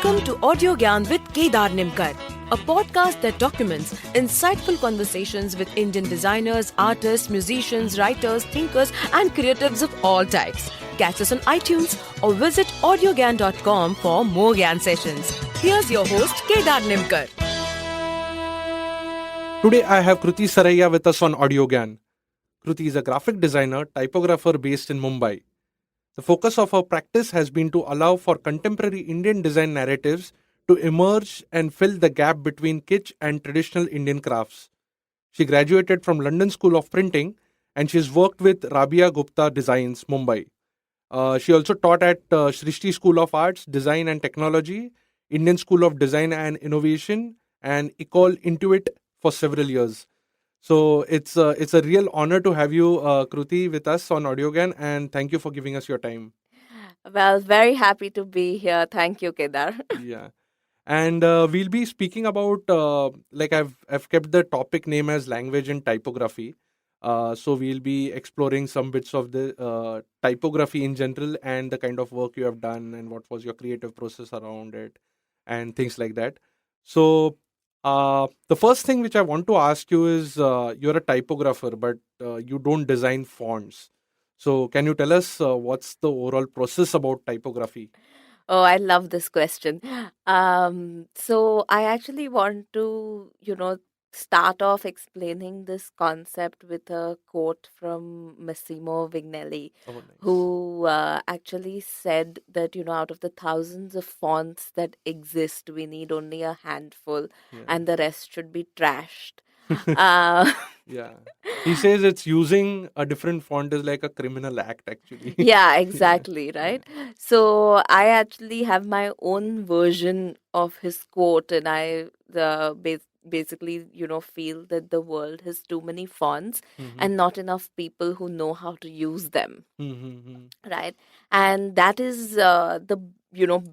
Welcome to Audio Gyan with Kedar Nimkar, a podcast that documents insightful conversations with Indian designers, artists, musicians, writers, thinkers, and creatives of all types. Catch us on iTunes or visit audiogyan.com for more Gyan sessions. Here's your host, Kedar Nimkar. Today I have Kruti Saraiya with us on Audio Gyan. Kruti is a graphic designer, typographer based in Mumbai. The focus of her practice has been to allow for contemporary Indian design narratives to emerge and fill the gap between kitsch and traditional Indian crafts. She graduated from London School of Printing and she's worked with Rabia Gupta Designs, Mumbai. She also taught at Srishti School of Arts, Design and Technology, Indian School of Design and Innovation, and Ecole Intuit for several years. So it's a real honor to have you, Kruti, with us on AudioGyan, and thank you for giving us your time. Well, very happy to be here. Thank you, Kedar. Yeah, and we'll be speaking about like I've kept the topic name as language and typography. So we'll be exploring some bits of the typography in general and the kind of work you have done and what was your creative process around it and things like that. So the first thing which I want to ask you is you're a typographer, but you don't design fonts. So can you tell us what's the overall process about typography? Oh, I love this question. So I actually want to, start off explaining this concept with a quote from Massimo Vignelli, Oh, nice. who actually said that, out of the thousands of fonts that exist, we need only a handful Yeah. and the rest should be trashed. Uh, Yeah. He says it's using a different font is like a criminal act, actually. Yeah, exactly, right? So I actually have my own version of his quote, and I basically, feel that the world has too many fonts Mm-hmm. and not enough people who know how to use them, Mm-hmm. right? And that is the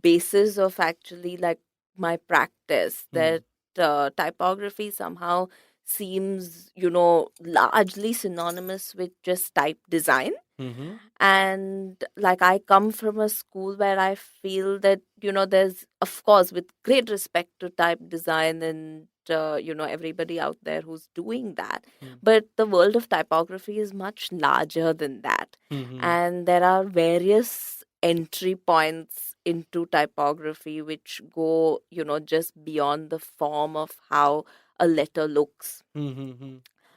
basis of actually like my practice. That typography somehow seems largely synonymous with just type design. Mm-hmm. And like I come from a school where I feel that there's, of course, with great respect to type design and everybody out there who's doing that, but the world of typography is much larger than that. Mm-hmm. And there are various entry points into typography which go just beyond the form of how a letter looks. Mm-hmm.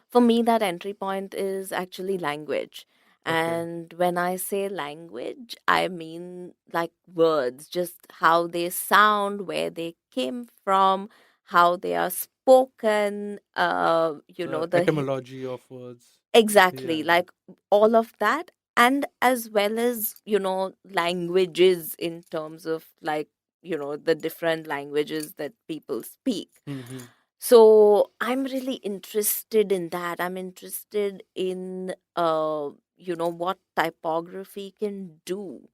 For me, that entry point is actually language. Okay. And when I say language, I mean like words, just how they sound, where they came from, how they are spoken, The the etymology of words. exactly, Yeah. like all of that. And as well as, languages in terms of like, the different languages that people speak. Mm-hmm. So I'm really interested in that. I'm interested in, what typography can do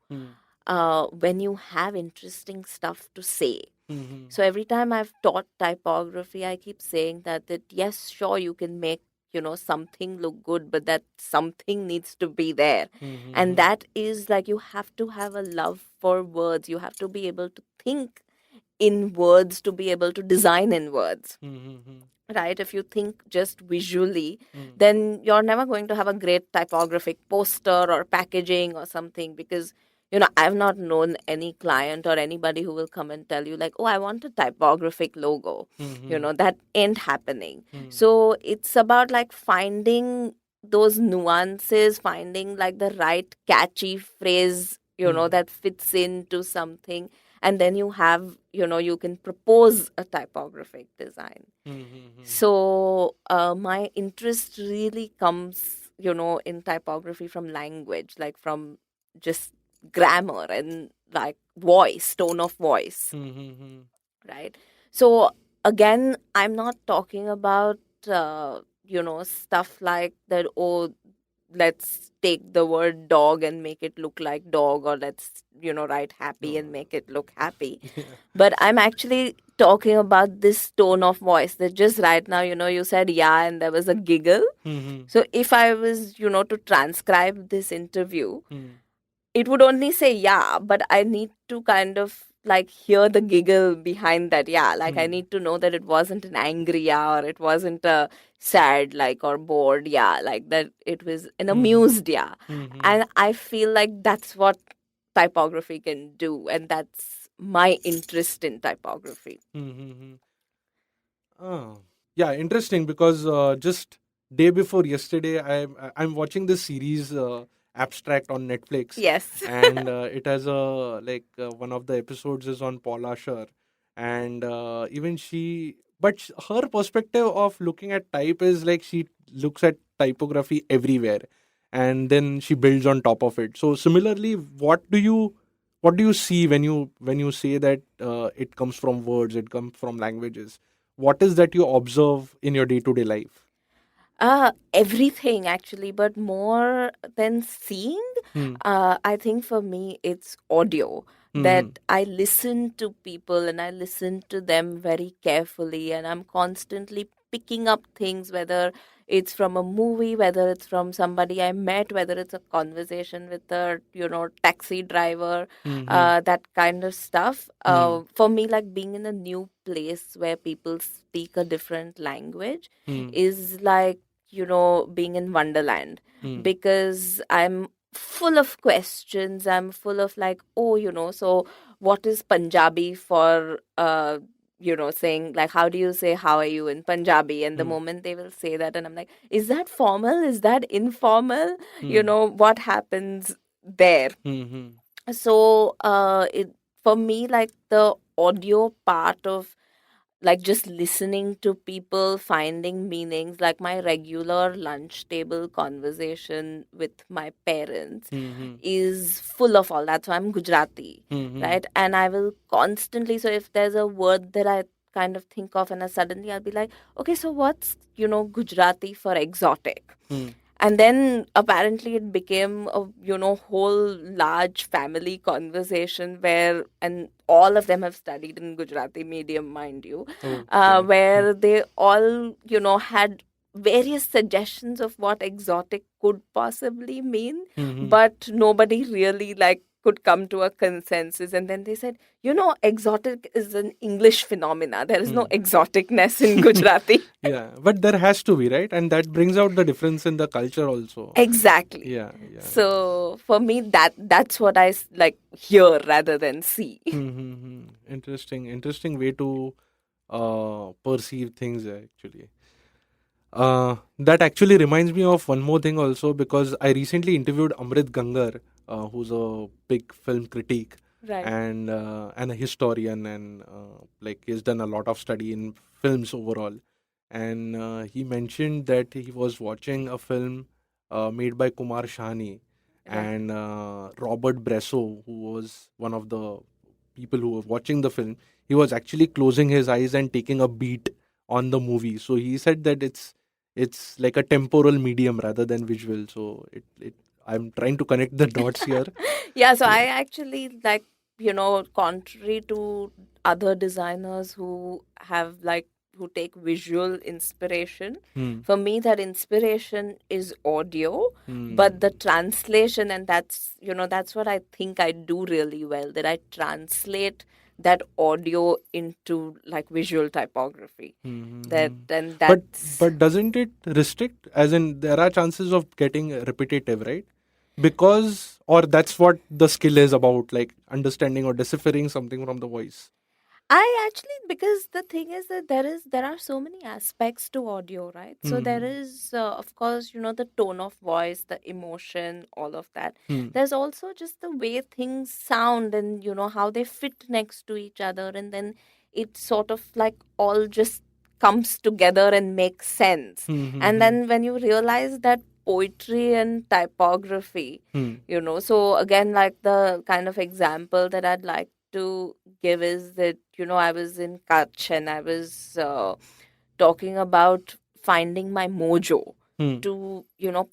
when you have interesting stuff to say. Mm-hmm. So every time I've taught typography, I keep saying that yes, sure, you can make, something look good, but that something needs to be there. Mm-hmm. And that is like you have to have a love for words. You have to be able to think in words to be able to design in words. Mm-hmm. Right? If you think just visually, then you're never going to have a great typographic poster or packaging or something, because I've not known any client or anybody who will come and tell you like, oh, I want a typographic logo. That ain't happening. So it's about like finding those nuances, finding like the right catchy phrase that fits into something, and then you have you can propose a typographic design. So my interest really comes in typography from language, like from just grammar and like voice, tone of voice. Mm-hmm. Right? So again, I'm not talking about stuff like that, oh, let's take the word dog and make it look like dog, or let's write happy and make it look happy. Yeah. But I'm actually talking about this tone of voice that just right now, you said yeah and there was a giggle. Mm-hmm. So if I was to transcribe this interview, it would only say yeah, but I need to kind of like hear the giggle behind that. Yeah, like I need to know that it wasn't an angry yeah, or it wasn't a sad like or bored yeah, like that it was an amused yeah. And I feel like that's what typography can do, and that's my interest in typography. Mm-hmm. Oh, yeah, interesting because just day before yesterday, I'm watching this series Abstract on Netflix, Yes. and it has a one of the episodes is on Paul Asher, and even she, but her perspective of looking at type is like she looks at typography everywhere, and then she builds on top of it. So similarly, what do you see when you say that it comes from words, it comes from languages? What is that you observe in your day-to-day life? Everything actually, but more than seeing, Hmm. I think for me it's audio. Mm-hmm. That I listen to people and I listen to them very carefully, and I'm constantly picking up things, whether it's from a movie, whether it's from somebody I met, whether it's a conversation with a taxi driver, Mm-hmm. that kind of stuff. Hmm. For me, like being in a new place where people speak a different language Hmm. is like being in Wonderland, Hmm. because I'm full of questions. I'm full of like, oh, so what is Punjabi for, saying like, how do you say how are you in Punjabi? And the Hmm. moment they will say that, and I'm like, is that formal? Is that informal? Hmm. What happens there? Hmm. So, it for me, like the audio part of like just listening to people finding meanings, like my regular lunch table conversation with my parents Hmm. is full of all that. So I'm Gujarati, Hmm. right? And I will constantly, so if there's a word that I kind of think of, and I suddenly I'll be like, okay, so what's Gujarati for exotic? Hmm. And then apparently it became a whole large family conversation where, and all of them have studied in Gujarati medium, mind you, Okay. where they all had various suggestions of what exotic could possibly mean, Hmm. but nobody really like could come to a consensus. And then they said, exotic is an English phenomena, there is no Hmm. exoticness in Gujarati. Yeah, but there has to be, right? And that brings out the difference in the culture also. Exactly. Yeah, yeah. So for me, that's what I like hear rather than see. Mm-hmm. Interesting way to perceive things actually. That actually reminds me of one more thing also, because I recently interviewed Amrit Gangar, who's a big film critic Right. and a historian, and like he's done a lot of study in films overall. And he mentioned that he was watching a film made by Kumar Shahani Right. and Robert Bresso, who was one of the people who were watching the film. He was actually closing his eyes and taking a beat on the movie. So he said that it's like a temporal medium rather than visual. So it I'm trying to connect the dots here. Yeah, so Yeah. I actually like, contrary to other designers who have like, who take visual inspiration, Hmm. for me that inspiration is audio, but Hmm. the translation, and that's what I think I do really well, that I translate that audio into like visual typography. That, Hmm. and But that's but doesn't it restrict? As in, there are chances of getting repetitive, right? Because or that's what the skill is about, like understanding or deciphering something from the voice. I actually, because the thing is that there are so many aspects to audio, right? So there Hmm. is, of course, the tone of voice, the emotion, all of that. Hmm. There's also just the way things sound, and how they fit next to each other, and then it sort of like all just comes together and makes sense. Hmm. Hmm. And Hmm. then when you realize that poetry and typography, Hmm. so again, like the kind of example that I'd like to give is that I was in Kutch, and I was talking about finding my mojo Hmm. to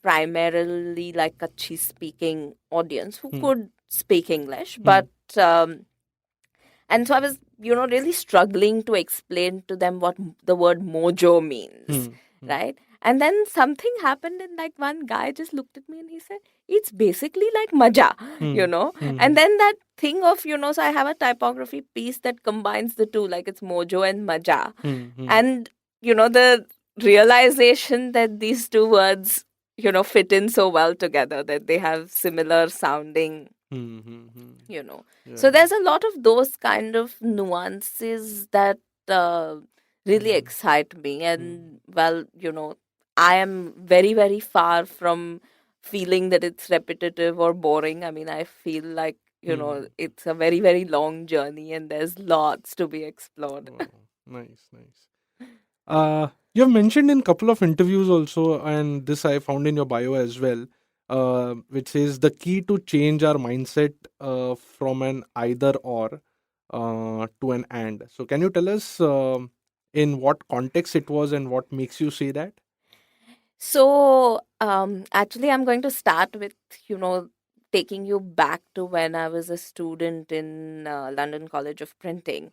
primarily like Kutchi speaking audience who Hmm. could speak English, Hmm. but and so I was really struggling to explain to them what the word mojo means, Hmm. Hmm. right? And then something happened, and like one guy just looked at me and he said, it's basically like maja, Hmm. and Hmm. then that thing of, so I have a typography piece that combines the two, like it's Mojo and Maja. And, the realization that these two words, fit in so well together, that they have similar sounding, So there's a lot of those kind of nuances that really excite me. And, well, I am very, very far from feeling that it's repetitive or boring. I mean, I feel like, it's a very, very long journey and there's lots to be explored. Oh, nice. You have mentioned in a couple of interviews also, and this I found in your bio as well, which says the key to change our mindset from an either or to an and. So, can you tell us in what context it was and what makes you say that? So, actually, I'm going to start with, taking you back to when I was a student in London College of Printing.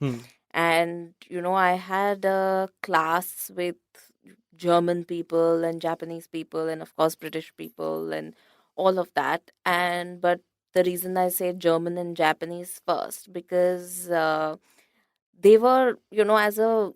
And, I had a class with German people and Japanese people and, of course, British people and all of that. But the reason I say German and Japanese first, because they were, as a,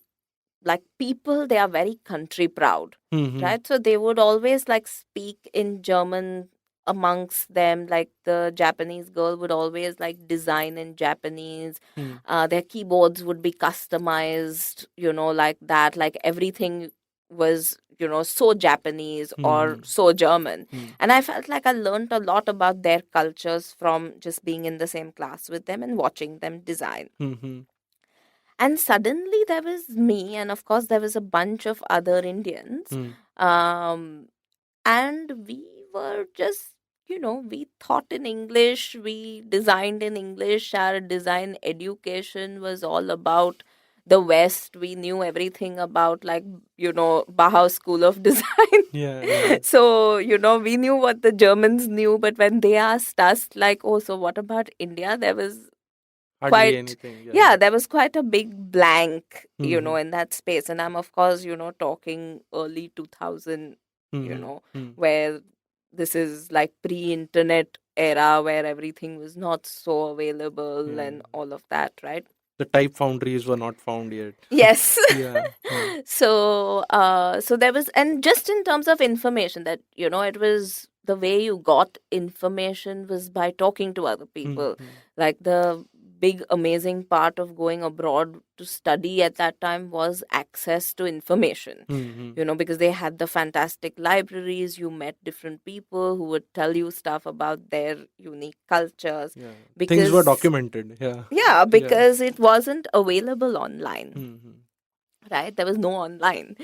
like, people, they are very country proud, right? So they would always like speak in German amongst them. Like the Japanese girl would always like design in Japanese. Their keyboards would be customized, like that. Like everything was, so Japanese or so German. And I felt like I learned a lot about their cultures from just being in the same class with them and watching them design. And suddenly there was me, and of course there was a bunch of other Indians. And we were just, we thought in English, we designed in English. Our design education was all about the West. We knew everything about, like, Bauhaus School of Design. Yeah. So, we knew what the Germans knew. But when they asked us, like, oh, so what about India? There was Hardly anything. yeah, there was quite a big blank, in that space. And I'm, of course, talking early 2000, where this is like pre-internet era where everything was not so available and all of that, right? The type foundries were not found yet. Yes. Yeah. So there was, and just in terms of information, that, it was the way you got information was by talking to other people. Like the big amazing part of going abroad to study at that time was access to information, because they had the fantastic libraries. You met different people who would tell you stuff about their unique cultures. Because things were documented. Yeah, because it wasn't available online, right? There was no online.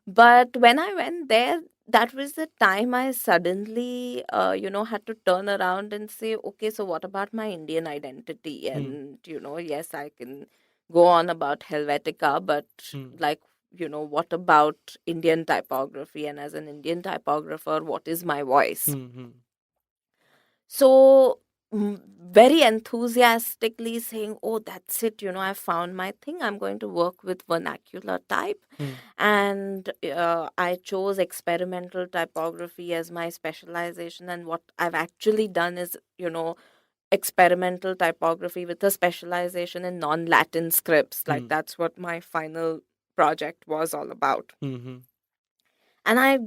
But when I went there, that was the time I suddenly, had to turn around and say, okay, so what about my Indian identity? And, yes, I can go on about Helvetica, but like, what about Indian typography? And as an Indian typographer, what is my voice? So very enthusiastically saying, oh, that's it, I found my thing. I'm going to work with vernacular type. And I chose experimental typography as my specialization. And what I've actually done is, experimental typography with a specialization in non-Latin scripts. Like that's what my final project was all about. And I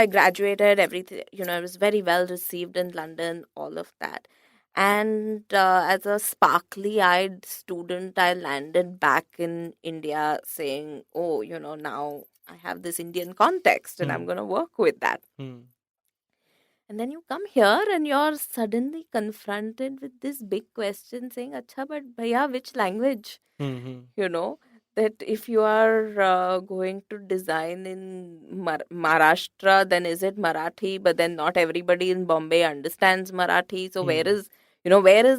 graduated, everything, I was very well received in London, all of that. And as a sparkly-eyed student, I landed back in India saying, oh, now I have this Indian context and I'm going to work with that. And then you come here and you're suddenly confronted with this big question saying, Acha, but bhaiya, which language? That if you are going to design in Maharashtra, then is it Marathi? But then not everybody in Bombay understands Marathi. So where is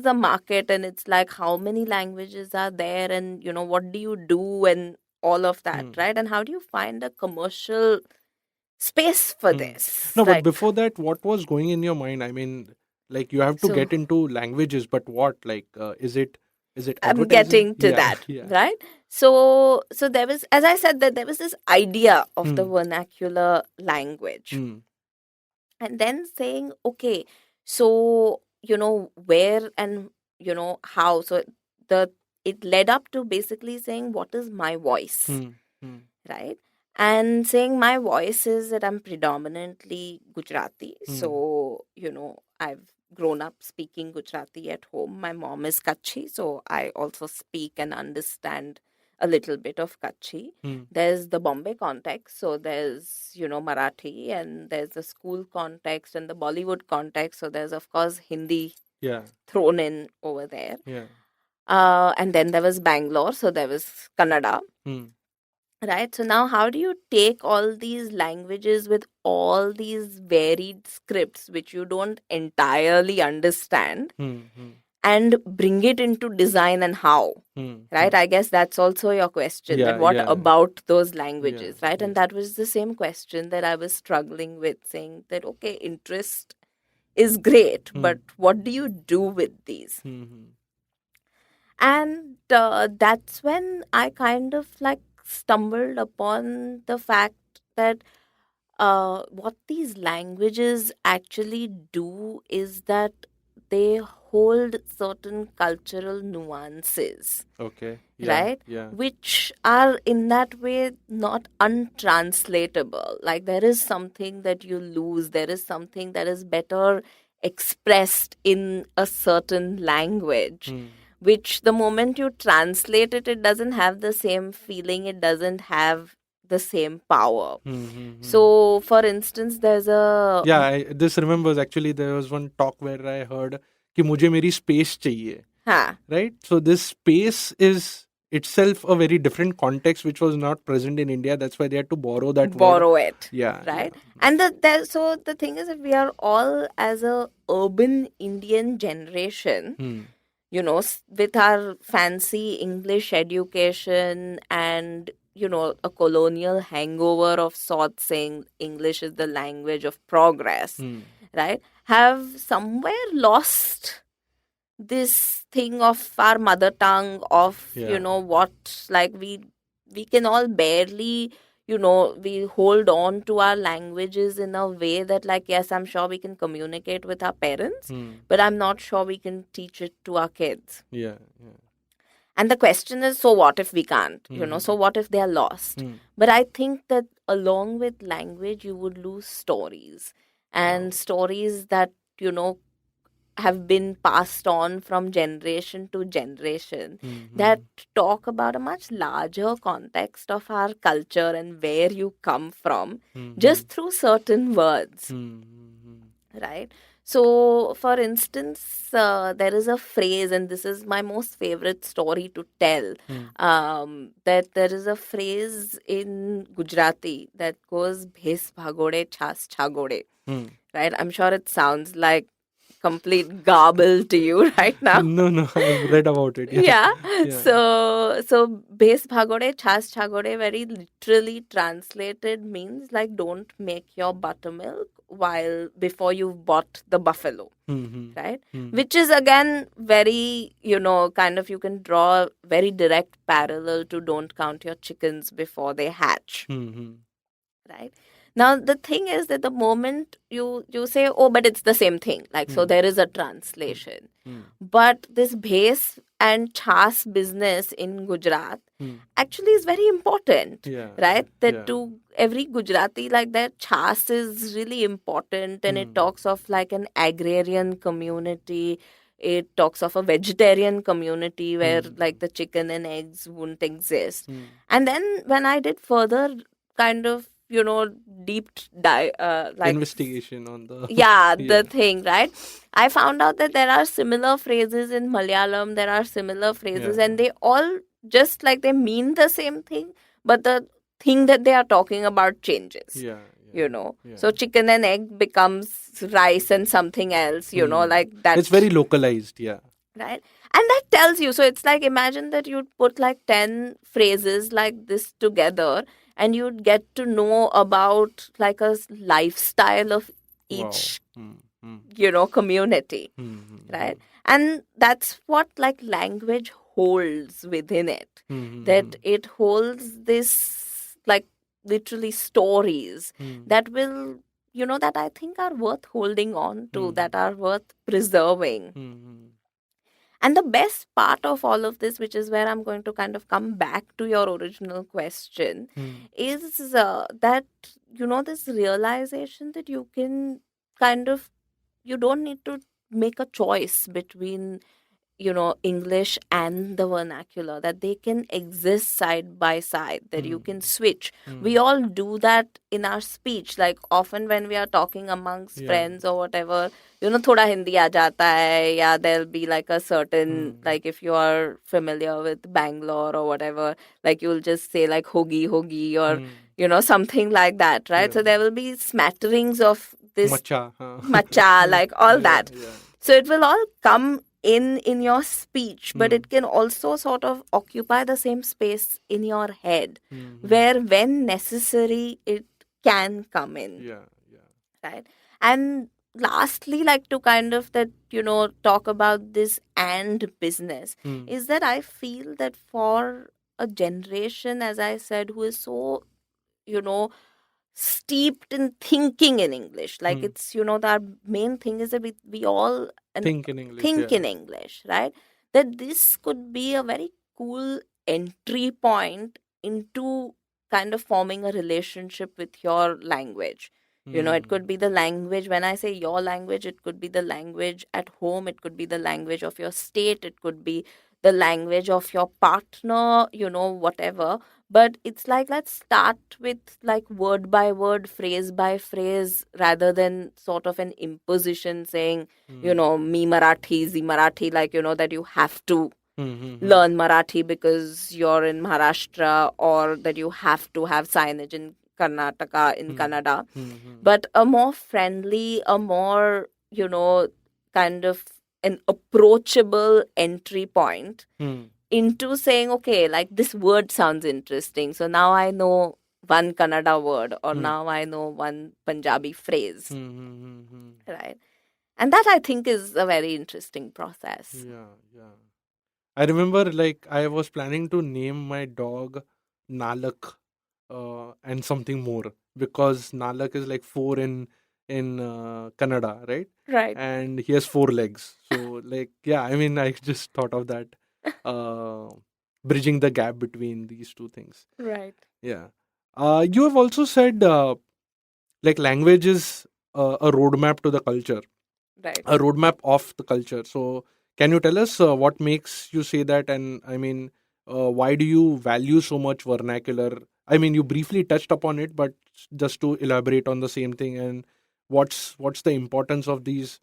the market? And it's like, how many languages are there? And, what do you do? And all of that, right? And how do you find a commercial space for this? No, but before that, what was going in your mind? I mean, like you have to get into languages, but what? Like, is it I'm getting to that, right? So there was, as I said, that there was this idea of the vernacular language. And then saying, okay, so, where and how. So it led up to basically saying, what is my voice? Right? And saying my voice is that I'm predominantly Gujarati. So, I've grown up speaking Gujarati at home. My mom is Kutchi, so I also speak and understand a little bit of Kutchi. There's the Bombay context, so there's, Marathi, and there's the school context and the Bollywood context. So there's, of course, Hindi thrown in over there. And then there was Bangalore, so there was Kannada. Right? So now how do you take all these languages with all these varied scripts which you don't entirely understand and bring it into design, and how? Right? I guess that's also your question. That what about those languages, right? And that was the same question that I was struggling with, saying that, okay, interest is great, but what do you do with these? And that's when I kind of like stumbled upon the fact that what these languages actually do is that they hold certain cultural nuances. Okay. Right? Which are in that way not untranslatable. Like there is something that you lose, there is something that is better expressed in a certain language. Which the moment you translate it, it doesn't have the same feeling, it doesn't have the same power. So, for instance, there's a... this remembers, actually, there was one talk where I heard कि मुझे मेरी space चाहिए. Right? So, this space is itself a very different context which was not present in India. That's why they had to borrow that word. It. Right? And so the thing is that we are all, as a urban Indian generation... with our fancy English education and, a colonial hangover of sorts, saying English is the language of progress, right? Have somewhere lost this thing of our mother tongue, of, what, like we can all barely... we hold on to our languages in a way that, like, yes, I'm sure we can communicate with our parents, but I'm not sure we can teach it to our kids. And the question is, so what if we can't? So what if they are lost? But I think that along with language, you would lose stories. And stories that, have been passed on from generation to generation that talk about a much larger context of our culture and where you come from just through certain words. Right? So, for instance, there is a phrase, and this is my most favorite story to tell, that there is a phrase in Gujarati that goes, Bhes bhagode chas chagode. Right? I'm sure it sounds like complete garble to you right now. No, I've read about it. So Bhes bhagode chas chagode very literally translated means like, don't make your buttermilk before you've bought the buffalo. Right? Which is again very, kind of, you can draw a very direct parallel to don't count your chickens before they hatch. Right? Now, the thing is that the moment you say, oh, but it's the same thing, like, so there is a translation. But this bhes and chas business in Gujarat actually is very important, right? That to every Gujarati, like, that chas is really important, and it talks of like an agrarian community. It talks of a vegetarian community where like the chicken and eggs wouldn't exist. And then when I did further kind of, deep dive, like investigation on the the thing, right? I found out that there are similar phrases in Malayalam, there are similar phrases, and they all just like, they mean the same thing, but the thing that they are talking about changes. So chicken and egg becomes rice and something else, like that. It's very localized, right? And that tells you, so it's like, imagine that you'd put like 10 phrases like this together, and you'd get to know about like a lifestyle of each, community, right? And that's what like language holds within it, that it holds this like literally stories that will, that I think are worth holding on to, that are worth preserving. And the best part of all of this, which is where I'm going to kind of come back to your original question, is that, this realization that you can kind of, you don't need to make a choice between, English and the vernacular, that they can exist side by side, that you can switch. We all do that in our speech. Like often when we are talking amongst friends or whatever, thoda Hindi aa jata hai, yeah, there'll be like a certain, like if you are familiar with Bangalore or whatever, like you'll just say like hogi, hogi, or, something like that, right? So there will be smatterings of this Macha. macha, like all that. Yeah. So it will all come in your speech, but it can also sort of occupy the same space in your head, where when necessary it can come in. Yeah. Right? And lastly, like to kind of that, talk about this and business, is that I feel that for a generation, as I said, who is so, steeped in thinking in English, like it's, the main thing is that we all Think in English. think yeah. in English, right? That this could be a very cool entry point into kind of forming a relationship with your language. It could be the language. When I say your language, it could be the language at home, it could be the language of your state, it could be the language of your partner, whatever. But it's like, let's start with like word by word, phrase by phrase, rather than sort of an imposition saying, me Marathi, Z Marathi, like, that you have to learn Marathi because you're in Maharashtra, or that you have to have signage in Karnataka, in Kannada. But a more friendly, a more, kind of an approachable entry point into saying, okay, like this word sounds interesting. So now I know one Kannada word, or now I know one Punjabi phrase. Right? And that I think is a very interesting process. Yeah. I remember, like, I was planning to name my dog Nalak and something more, because Nalak is like 4 in Kannada, right? Right. And he has 4 legs. So, like, yeah, I mean, I just thought of that, bridging the gap between these two things. Right. Yeah. You have also said, like, language is a roadmap to the culture, Right. a roadmap of the culture. So, can you tell us what makes you say that? And I mean, why do you value so much vernacular? I mean, you briefly touched upon it, but just to elaborate on the same thing, and what's the importance of these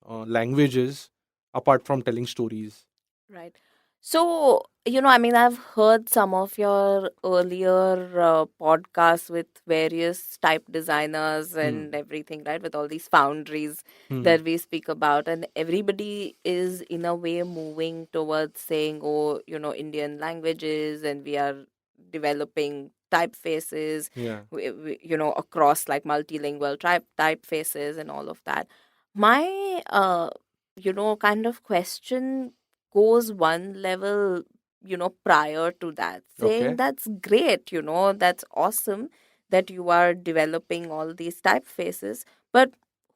languages apart from telling stories? Right. So, I mean, I've heard some of your earlier podcasts with various type designers and everything, right? With all these foundries that we speak about. And everybody is, in a way, moving towards saying, oh, Indian languages, and we are developing typefaces, Yeah. across like multilingual typefaces and all of that. My, kind of question goes one level, prior to that, saying Okay. that's great, that's awesome that you are developing all these typefaces, but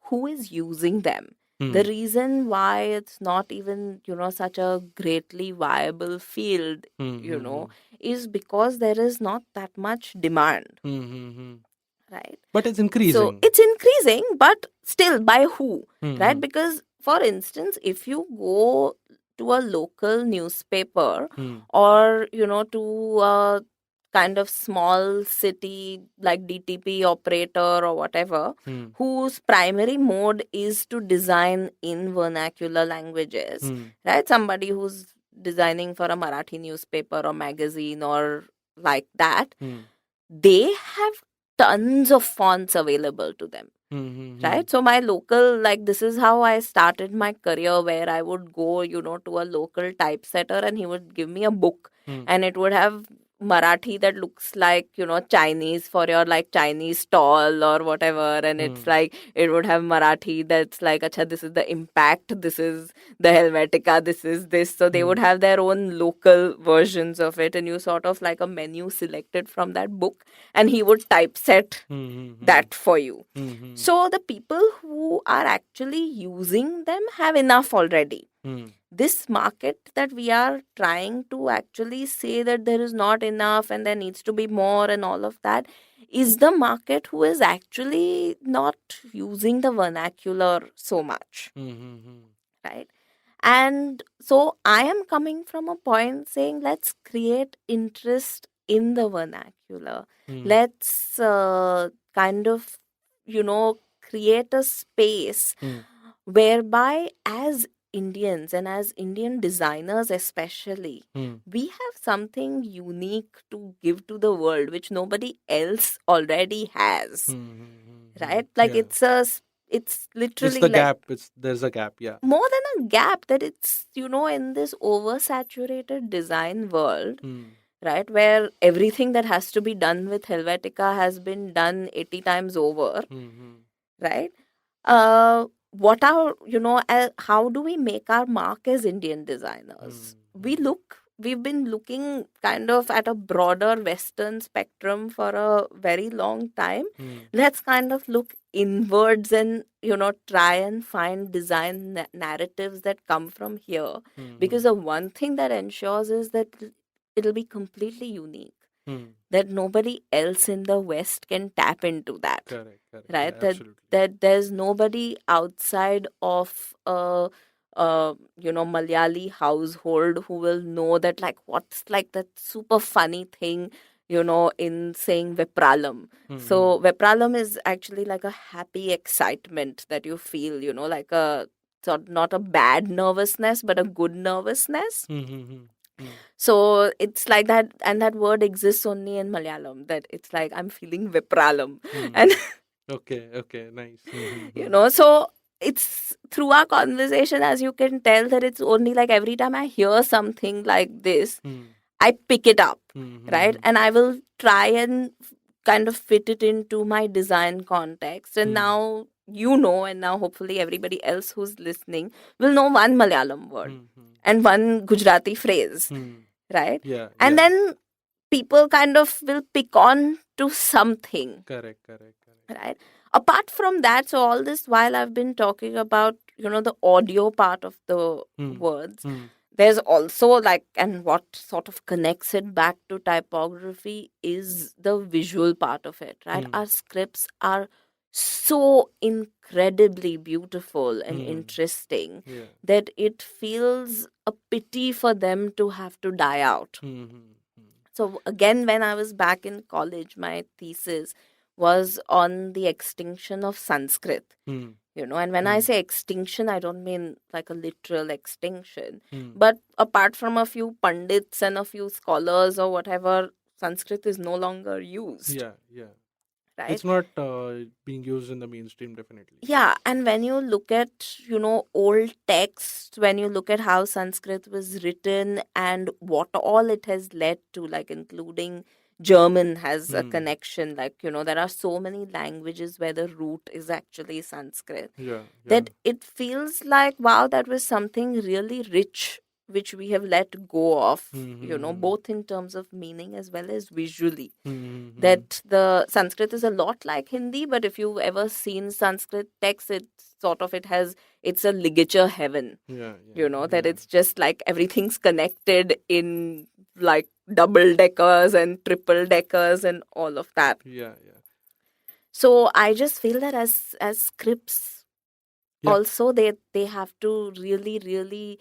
who is using them? The reason why it's not even, such a greatly viable field, is because there is not that much demand, right? But it's So increasing. it's increasing, but still by who, right? Because, for instance, if you go to a local newspaper, or, to a kind of small city like DTP operator or whatever, whose primary mode is to design in vernacular languages, right? Somebody who's designing for a Marathi newspaper or magazine or like that, they have tons of fonts available to them. Right? So my local, like, this is how I started my career, where I would go, to a local typesetter, and he would give me a book, and it would have Marathi that looks like, Chinese for your like Chinese stall or whatever. And it's like, it would have Marathi that's like, acha, this is the Impact, this is the Helvetica, this is this. So they would have their own local versions of it, and you sort of like a menu selected from that book, and he would typeset that for you. So the people who are actually using them have enough already. Hmm. This market that we are trying to actually say that there is not enough and there needs to be more and all of that is the market who is actually not using the vernacular so much, Hmm. Hmm. Hmm. right? And so I am coming from a point saying let's create interest in the vernacular. Hmm. Let's kind of, create a space Hmm. whereby as Indians and as Indian designers, especially, Hmm. we have something unique to give to the world which nobody else already has, Hmm. Hmm. Hmm. right? Like Yeah. it's It's literally the like gap. There's a gap. Yeah. more than a gap that it's in this oversaturated design world, Hmm. right, where everything that has to be done with Helvetica has been done 80 times over, Hmm. Hmm. right? What are how do we make our mark as Indian designers? Hmm. Hmm. We've been looking kind of at a broader Western spectrum for a very long time. Hmm. Let's kind of look inwards and try and find design narratives that come from here, Hmm. because the one thing that ensures is that it'll be completely unique, Hmm. that nobody else in the West can tap into that, Correct. Correct. Yeah. right? that Absolutely. that there's nobody outside of Malayali household who will know that, like, what's like that super funny thing in saying Vepralam. Hmm. So Vepralam is actually like a happy excitement that you feel, like a sort, not a bad nervousness but a good nervousness. Hmm. Hmm. Hmm. Hmm. So it's like that, and that word exists only in Malayalam, that it's like I'm feeling Vepralam. Hmm. And Okay. Okay. Nice. Hmm. Hmm. Hmm. so it's through our conversation, as you can tell, that it's only like every time I hear something like this, Hmm. I pick it up, Hmm. Hmm. right? Hmm. And I will try and kind of fit it into my design context. And Hmm. now and now hopefully everybody else who's listening will know one Malayalam word Hmm. Hmm. and one Gujarati phrase, Hmm. right? Yeah. And Yeah. then people kind of will pick on to something, Correct. Correct. Correct. right? Apart from that, so all this while I've been talking about the audio part of the Hmm. words, Hmm. there's also like, and what sort of connects it back to typography is the visual part of it, right? Hmm. Our scripts are so incredibly beautiful and Hmm. interesting Yeah. that it feels a pity for them to have to die out. Hmm. Hmm. Hmm. So again, when I was back in college, my thesis was on the extinction of Sanskrit. Hmm. And when I Hmm. say extinction, I don't mean like a literal extinction, Hmm. but apart from a few pundits and a few scholars or whatever, Sanskrit is no longer used, Yeah. Yeah. right? It's not being used in the mainstream, definitely. Yeah, and when you look at, old texts, when you look at how Sanskrit was written and what all it has led to, like including German has a Hmm. connection, like, there are so many languages where the root is actually Sanskrit, Yeah. Yeah. that it feels like, wow, that was something really rich which we have let go of, Hmm. Hmm. Hmm. both in terms of meaning as well as visually. Hmm. Hmm. Hmm. That the Sanskrit is a lot like Hindi, but if you've ever seen Sanskrit text, it's a ligature heaven, Yeah. Yeah. that Yeah. it's just like everything's connected in like double deckers and triple deckers and all of that. Yeah. Yeah. So I just feel that as scripts Yeah. also, they have to really, really,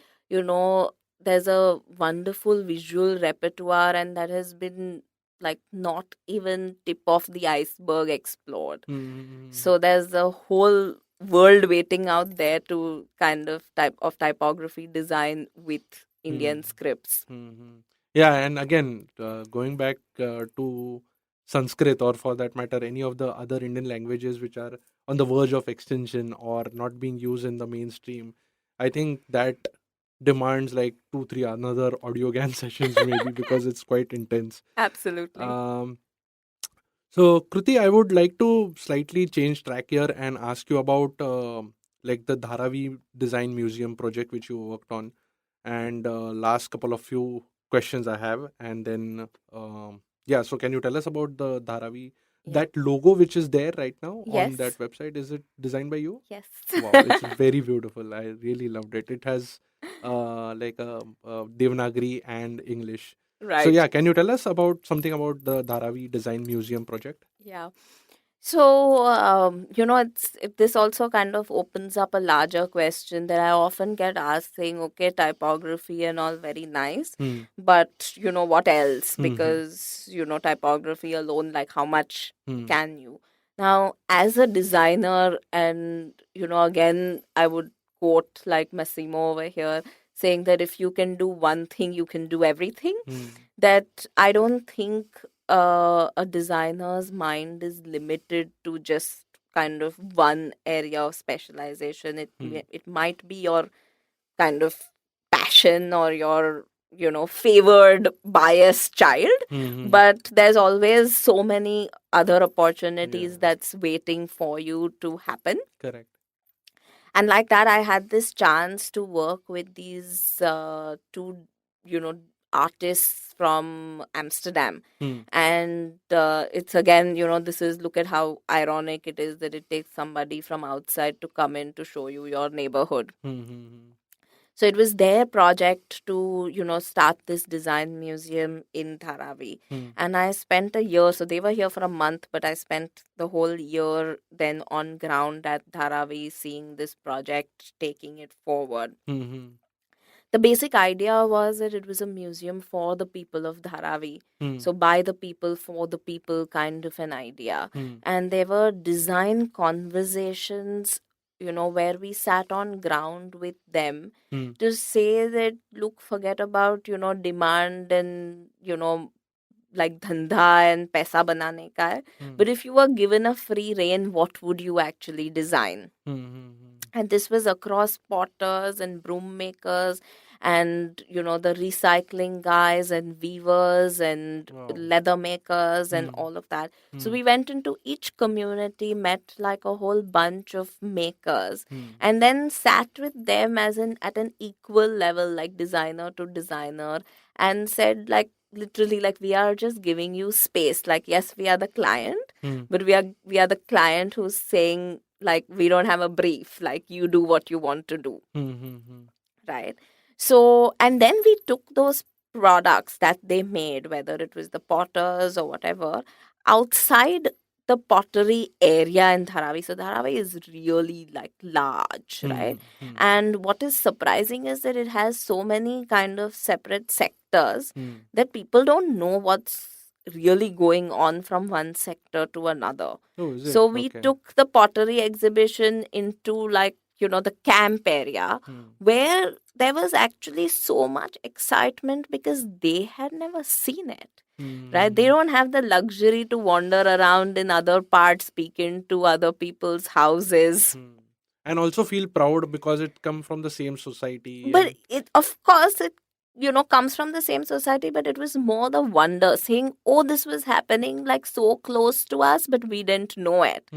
there's a wonderful visual repertoire, and that has been like not even tip of the iceberg explored. Hmm. Hmm. Hmm. So there's a whole world waiting out there to kind of typography design with Hmm. Indian scripts. Hmm. Yeah, and again, going back to Sanskrit, or for that matter, any of the other Indian languages which are on the verge of extinction or not being used in the mainstream, I think that demands like 2, 3 another audio GAN sessions maybe, because it's quite intense. Absolutely. Um, so, Kruti, I would like to slightly change track here and ask you about like the Dharavi Design Museum project which you worked on, and last couple of few questions I have, and then yeah. So, can you tell us about the Dharavi That logo which is there right now on Yes. that website, is it designed by you? Yes. Wow, it's very beautiful. I really loved it. It has like a Devanagari and English. So Right. yeah, can you tell us about something about the Dharavi Design Museum project? Yeah. So, this also kind of opens up a larger question that I often get asked, saying, okay, typography and all very nice, Hmm. but, what else? Hmm. Because, typography alone, like how much Hmm. can you? Now, as a designer, and, again, I would quote like Massimo over here, saying that if you can do one thing, you can do everything. Hmm. That I don't think a designer's mind is limited to just kind of one area of specialization. It might be your kind of passion or your favored biased child, Hmm. but there's always so many other opportunities Yeah, that's waiting for you to happen. correct. And like that, I had this chance to work with these two you know artists from Amsterdam. Hmm. And it's again, this is, look at how ironic it is that it takes somebody from outside to come in to show you your neighborhood. Hmm. Hmm. So it was their project to, start this design museum in Dharavi. Hmm. And I spent a year, so they were here for a month, but I spent the whole year then on ground at Dharavi seeing this project, taking it forward. Hmm. Hmm. The basic idea was that it was a museum for the people of Dharavi. Hmm. So by the people, for the people kind of an idea. Hmm. And there were design conversations, where we sat on ground with them Hmm. to say that, look, forget about, demand and, like dhanda and paisa banane ka hai. Hmm. But if you were given a free rein, what would you actually design? Hmm. Hmm. And this was across potters and broom makers and the recycling guys and weavers and Wow. leather makers and Hmm. all of that. So Hmm. we went into each community, met like a whole bunch of makers, Hmm. and then sat with them at an equal level, like designer to designer, and said, like, literally, like, we are just giving you space. Like, yes, we are the client, Hmm. but we are the client who's saying, like, we don't have a brief, like, you do what you want to do, Hmm. Hmm. right? So, and then we took those products that they made, whether it was the potters or whatever, outside the pottery area in Dharavi. So Dharavi is really like large, right? Hmm. And what is surprising is that it has so many kind of separate sectors Hmm. that people don't know what's really going on from one sector to another. Oh, is it? So we Okay. took the pottery exhibition into, like, the camp area, Hmm. where there was actually so much excitement because they had never seen it, right? They don't have the luxury to wander around in other parts, peek into other people's houses. Hmm. And also feel proud because it come from the same society. But And it, of course, it comes from the same society, but it was more the wonder, saying, oh, this was happening like so close to us, but we didn't know it.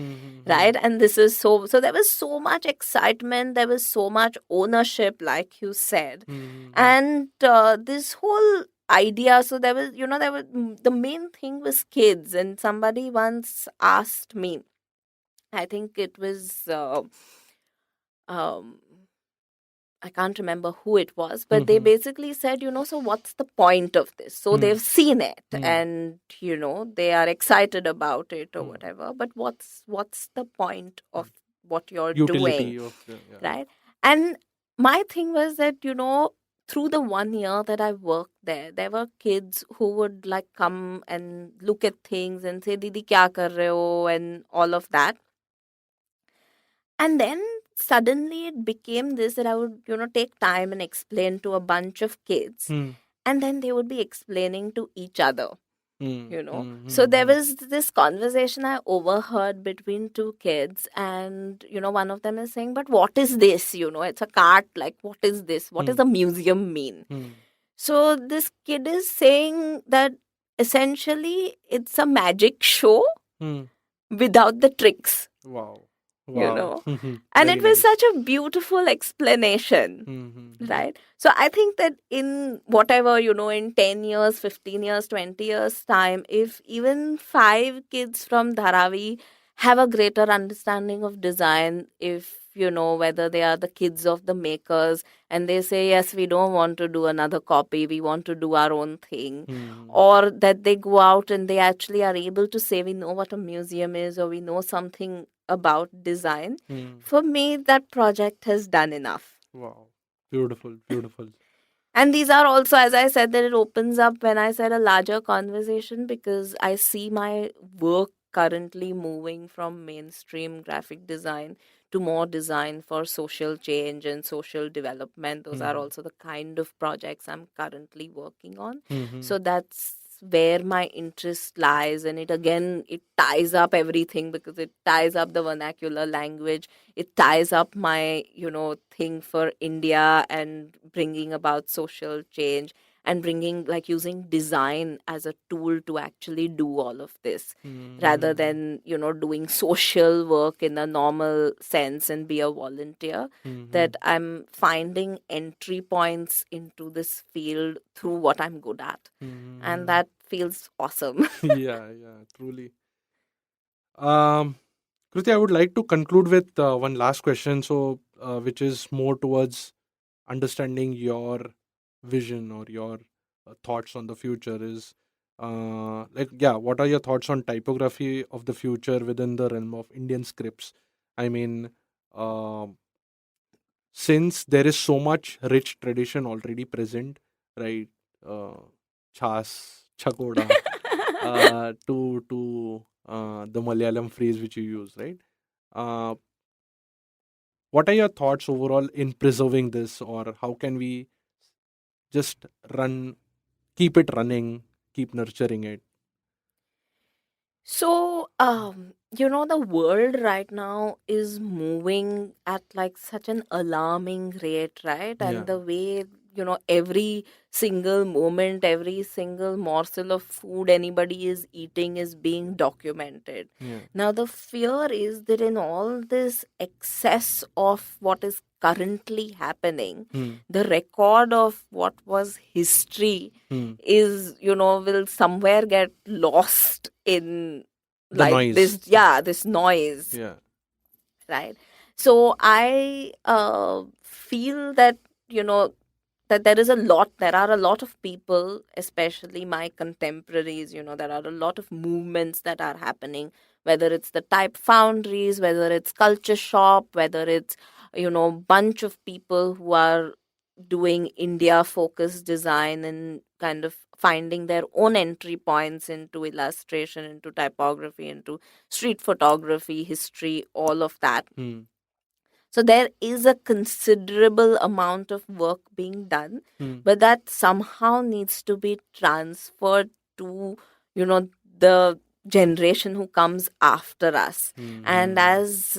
Right? And this is so there was so much excitement, there was so much ownership, like you said. And this whole idea, so there was, the main thing was kids. And somebody once asked me, I think it was um I can't remember who it was, but they basically said, so what's the point of this? So they've seen it and, they are excited about it or whatever. But what's the point of what you're utility doing? of the, yeah. Right? And my thing was that, through the 1 year that I worked there were kids who would like come and look at things and say, Didi, kya kar rahe ho? And all of that. And then suddenly it became this, that I would, take time and explain to a bunch of kids. And then they would be explaining to each other, So there was this conversation I overheard between two kids. And, one of them is saying, but what is this? It's a cart. Like, what is this? What does a museum mean? So this kid is saying that essentially it's a magic show without the tricks. Wow. And Very it was nice. such a beautiful explanation. right? So I think that in whatever, in 10 years, 15 years, 20 years time, if even 5 kids from Dharavi have a greater understanding of design, if whether they are the kids of the makers and they say, yes, we don't want to do another copy, we want to do our own thing, or that they go out and they actually are able to say, we know what a museum is, or we know something about design, for me that project has done enough. Wow. Beautiful, beautiful. And these are also, as I said, that it opens up, when I said, a larger conversation, because I see my work currently moving from mainstream graphic design to more design for social change and social development. Those are also the kind of projects I'm currently working on. So that's where my interest lies, and it ties up everything, because it ties up the vernacular language, it ties up my thing for India and bringing about social change, and bringing, like, using design as a tool to actually do all of this, rather than doing social work in a normal sense and be a volunteer. That I'm finding entry points into this field through what I'm good at, and that feels awesome. Yeah, truly. Kruti, I would like to conclude with one last question, so which is more towards understanding your vision or your thoughts on the future. Is what are your thoughts on typography of the future within the realm of Indian scripts? I mean, um since there is so much rich tradition already present, right? Uh, Chas, chakoda, to the Malayalam phrase which you use, right? Uh, what are your thoughts overall in preserving this, or how can we just keep it running, keep nurturing it? So, the world right now is moving at like such an alarming rate, right? Yeah, And the way, every single moment, every single morsel of food anybody is eating is being documented. yeah. Now, the fear is that in all this excess of what is currently happening, Hmm. the record of what was history Hmm. is, will somewhere get lost in, The like, noise. this noise, Yeah. right? So I feel that, that there are a lot of people, especially my contemporaries, there are a lot of movements that are happening, whether it's the type foundries, whether it's culture shop, whether it's bunch of people who are doing India focused design and kind of finding their own entry points into illustration, into typography, into street photography, history, all of that. Hmm. So there is a considerable amount of work being done, Hmm. but that somehow needs to be transferred to, the generation who comes after us. And Hmm. as,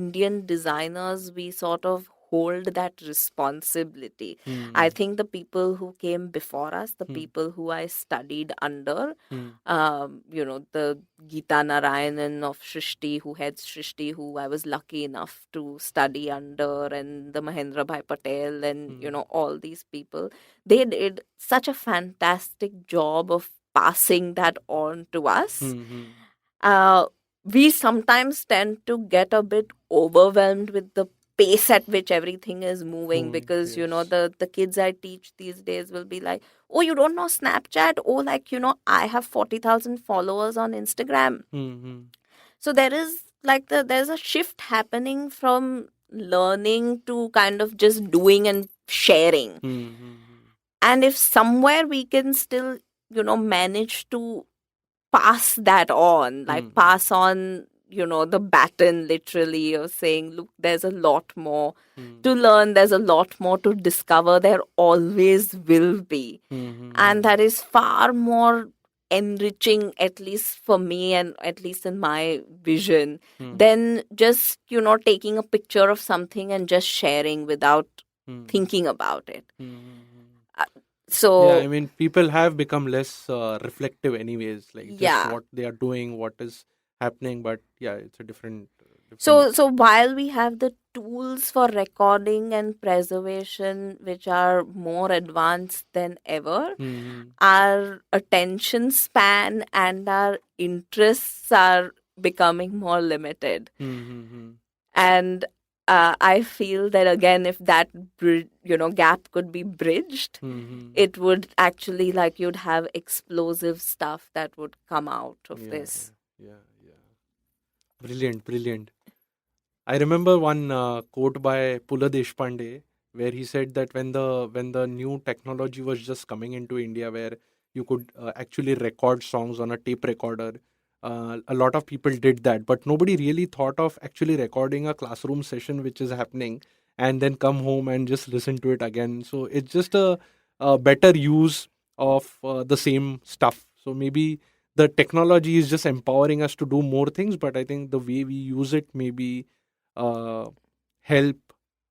Indian designers, we sort of hold that responsibility. I Hmm. think the people who came before us, the Hmm. people who I studied under, Hmm. the Geeta Narayanan of Shrishti, who heads Shrishti, who I was lucky enough to study under, and the Mahendra Bhai Patel, and all these people, they did such a fantastic job of passing that on to us. Hmm. Hmm. uh, we sometimes tend to get a bit overwhelmed with the pace at which everything is moving, Moving, because yes. the kids I teach these days will be like, oh, you don't know Snapchat? Oh, like, I have 40,000 followers on Instagram. Hmm. Hmm. So there is like there's a shift happening from learning to kind of just doing and sharing. Hmm. Hmm. And if somewhere we can still manage to pass that on, Hmm. like pass on, the baton, literally, of saying, look, there's a lot more Hmm. to learn, there's a lot more to discover, there always will be. Hmm. Hmm. And Hmm. that is far more enriching, at least for me and at least in my vision, Hmm. than just taking a picture of something and just sharing without Hmm. thinking about it. Hmm. Hmm. Uh, Yeah, I so mean, people have become less reflective, anyways. Like just yeah. what they are doing, what is happening. But yeah, it's a different So while we have the tools for recording and preservation, which are more advanced than ever, our attention span and our interests are becoming more limited. And I feel that again, if that gap could be bridged, it would actually, like, you'd have explosive stuff that would come out of this. Yeah. Brilliant. I remember one quote by Pula Deshpande where he said that when the new technology was just coming into India, where you could actually record songs on a tape recorder, a lot of people did that, but nobody really thought of actually recording a classroom session which is happening and then come home and just listen to it again. So it's just a better use of the same stuff. So maybe the technology is just empowering us to do more things, but I think the way we use it maybe help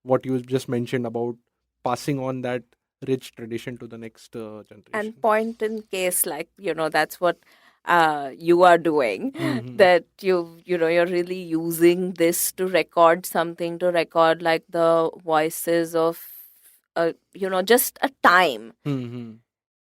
what you just mentioned about passing on that rich tradition to the next generation. And point in case, like, that's what you are doing, that you're really using this to record something, to record like the voices of just a time.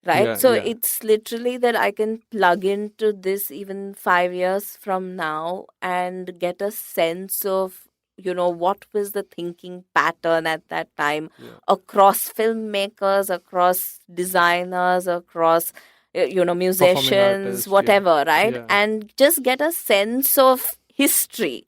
Right? Yeah, so yeah. it's literally that I can plug into this even 5 years from now and get a sense of, what was the thinking pattern at that time across filmmakers, across designers, across, musicians, artists, whatever, right? Yeah. And just get a sense of history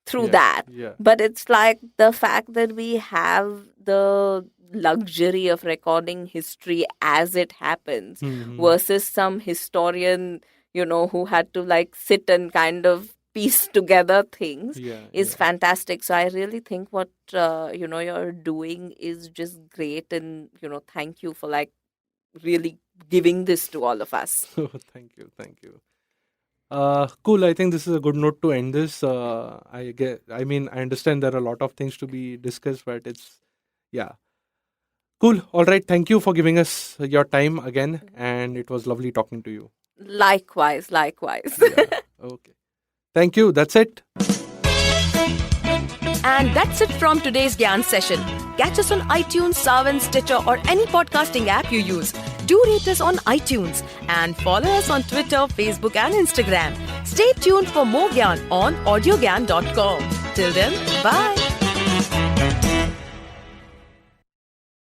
through that. Yeah. But it's like the fact that we have the luxury of recording history as it happens versus some historian, who had to like sit and kind of piece together things is fantastic. So I really think what, you're doing is just great. And, thank you for like really giving this to all of us. Thank you. Cool. I think this is a good note to end this. I understand there are a lot of things to be discussed, but cool. All right. Thank you for giving us your time again. And it was lovely talking to you. Likewise. Okay. Thank you. That's it. And that's it from today's Gyan session. Catch us on iTunes, Savan, Stitcher, or any podcasting app you use. Do rate us on iTunes and follow us on Twitter, Facebook, and Instagram. Stay tuned for more Gyan on audiogyan.com. Till then, bye.